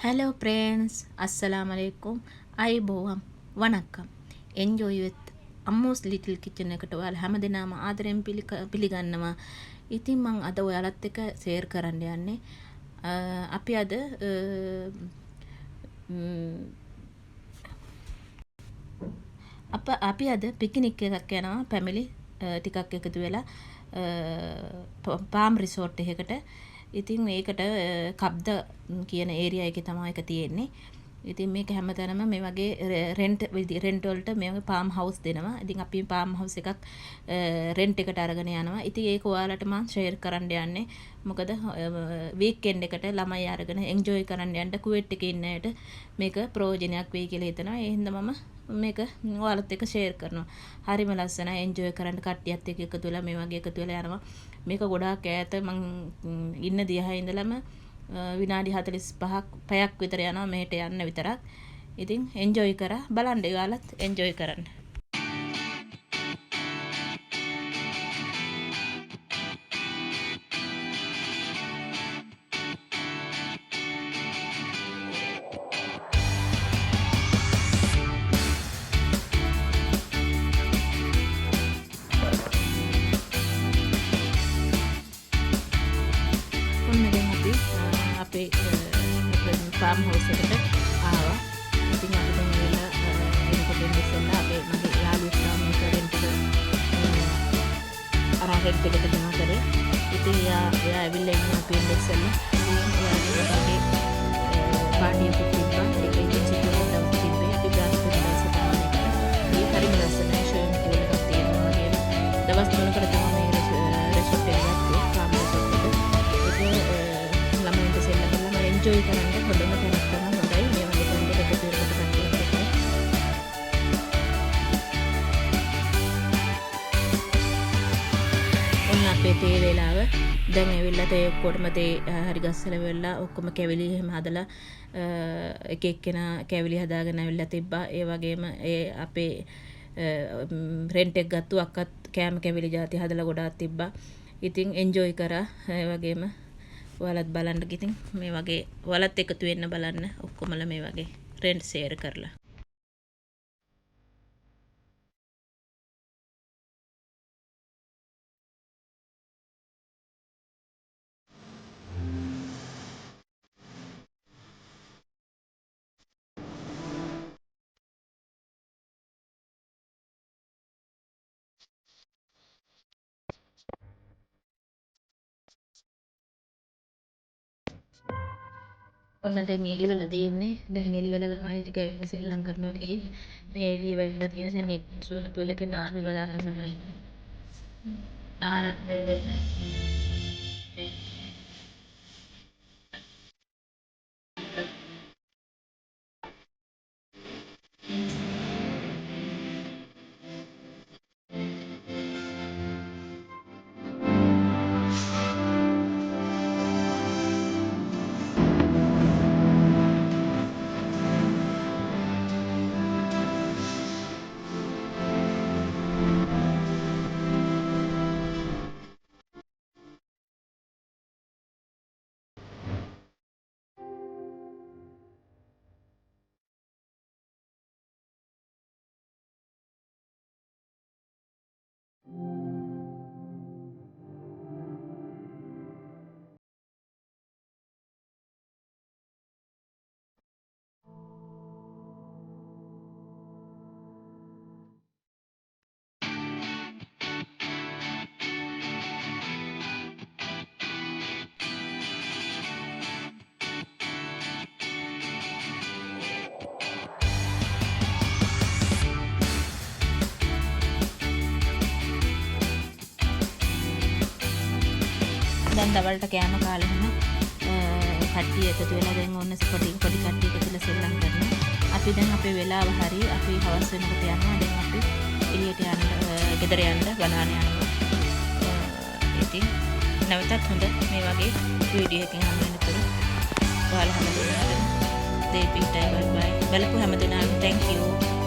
Hello friends, Assalamu alaikum. අයිබෝවන් වණක්කම්. Enjoy with අම්මෝස් little kitchen එකට ඔයාලා හැමදෙනාම ආදරෙන් පිළිගන්නවා. ඉතින් මම අද ඔයාලත් එක්ක ෂෙයාර් කරන්න යන්නේ. අපි අද අපි අද පික්නික් එකක් යනවා ෆැමිලි ටිකක් එකතු වෙලා පාම් රිසෝට් එකකට. ඉතින් මේකට කබ්ද කියන ඒරියා එකේ තමයි එක තියෙන්නේ. ඉතින් මේක හැමතැනම මේ වගේ රෙන්ට් වලට මේ පාම් හවුස් දෙනවා. ඉතින් අපි පාම් හවුස් එකක් රෙන්ට් එකට අරගෙන යනවා. ඉතින් ඒක ඔයාලට මම ෂෙයාර් කරන්න යන්නේ. මොකද වීකෙන්ඩ් එකට ළමයි අරගෙන එන්ජොයි කරන්න යන්න කුවේට් එකේ ඉන්න අයට මේක ප්‍රයෝජනයක් වෙයි කියලා හිතනවා. ඒ හින්දා මම මේක ඔයාලත් එක්ක ෂෙයාර් කරනවා. හරිම ලස්සනයි එන්ජොයි කරන්න කට්ටියත් එක්ක එකතු වෙලා මේ වගේ එකතු වෙලා යනවා. මේක ගොඩාක් ඈත මං ඉන්න දිහා ඉඳලම විනාඩි 45ක් පැයක් විතර යනවා මෙහෙට යන්න විතරක්. ඉතින් එන්ජොයි කරා බලන්න ඔයාලත් එන්ජොයි කරන්න. ඔන්න දැන් අපි අපේ ෆාම් හවුස් එකට ආවා. ඉතින් අපි දැන් වෙලා එනකොට ඉස්සෙල්ලා මගේ යාළුවෙක් තමයි මේක රෙන්ට් එක අරන් රෙන්ට් එකට දෙනවා කරේ. ඉතින් එයා ඇවිල්ලා ඉන්නවා අපි එන්න ඉස්සෙල්ලා. එයාගේ පාටියක් තිබ්බා. ඒක ඉතින් සිතුවා දවස් තිබ්බේ. අපි ගාස්ට දවස් තමයි. මේ හරිම ලස්සනයි ෂෝයින් පූල් එකක් තියෙනවා වගේ. දවස් 3කට තමයි මේ රෙස්ටෝරන්ට් එක ගත්තේ. ෆාම් රිසෝට් එක. ළමයින්ට සෙල්ලම් කරලා එන්ජොයි කරන්න හොඳම තැනක් තමයි හොඳයි මේ වගේ තැනකට එකතු වෙනකොට කට්ටියක් එක්ක. ඔන්න අපේ තේ වේලාව දැන් ඇවිල්ලා තේ ඔක්කොටම තේ හරි ගස්සලා වෙලා ඔක්කොම කැවිලි එහෙම හදලා එක එක්කෙනා කැවිලි හදාගෙන ඇවිල්ලා තිබ්බා. ඒ වගේම ඒ අපේ රෙන්ට් එක ගත්තු අක්කත් කෑම කැවිලි ಜಾති හදලා ගොඩාක් තිබ්බා. ඉතින් එන්ජොයි කරා. ඒ වගේම ඔයාලත් බලන්න ඉතින් මේ වගේ ඔයාලත් එකතු වෙන්න බලන්න ඔක්කොමලා මේ වගේ රෙන්ට් ෂෙයාර් කරලා. ඔන්න දැන් එළිවල තියෙන්නේ. දැන් එළිවල ආයෙ ටික සෙල්ලම් කරනවා ගිහින් මේ එළිය වෙන්න තියෙන නෙට් වලක නාන බලාගෙන දැන් දවල්ට කෑම කාලා ඉන්න කට්ටිය එකතු වෙලා දැන් ඔන්න පොඩි කට්ටිය එකතු වෙලා සෙල්ලම් කරනවා. අපි දැන් අපේ වෙලාව හරි අපි හවස් වෙනකොට යනවා. දැන් අපි එළියට යන්න ගෙදර යන්න බලන්න යනවා. ඉතින් නැවතත් හොඳ මේ වගේ වීඩියෝ එකකින් හම්බ වෙනතුරු ඔයාලා හැමදෙනාටම දෙපිටයි බයි බලපු හැමදෙනාටම thank you.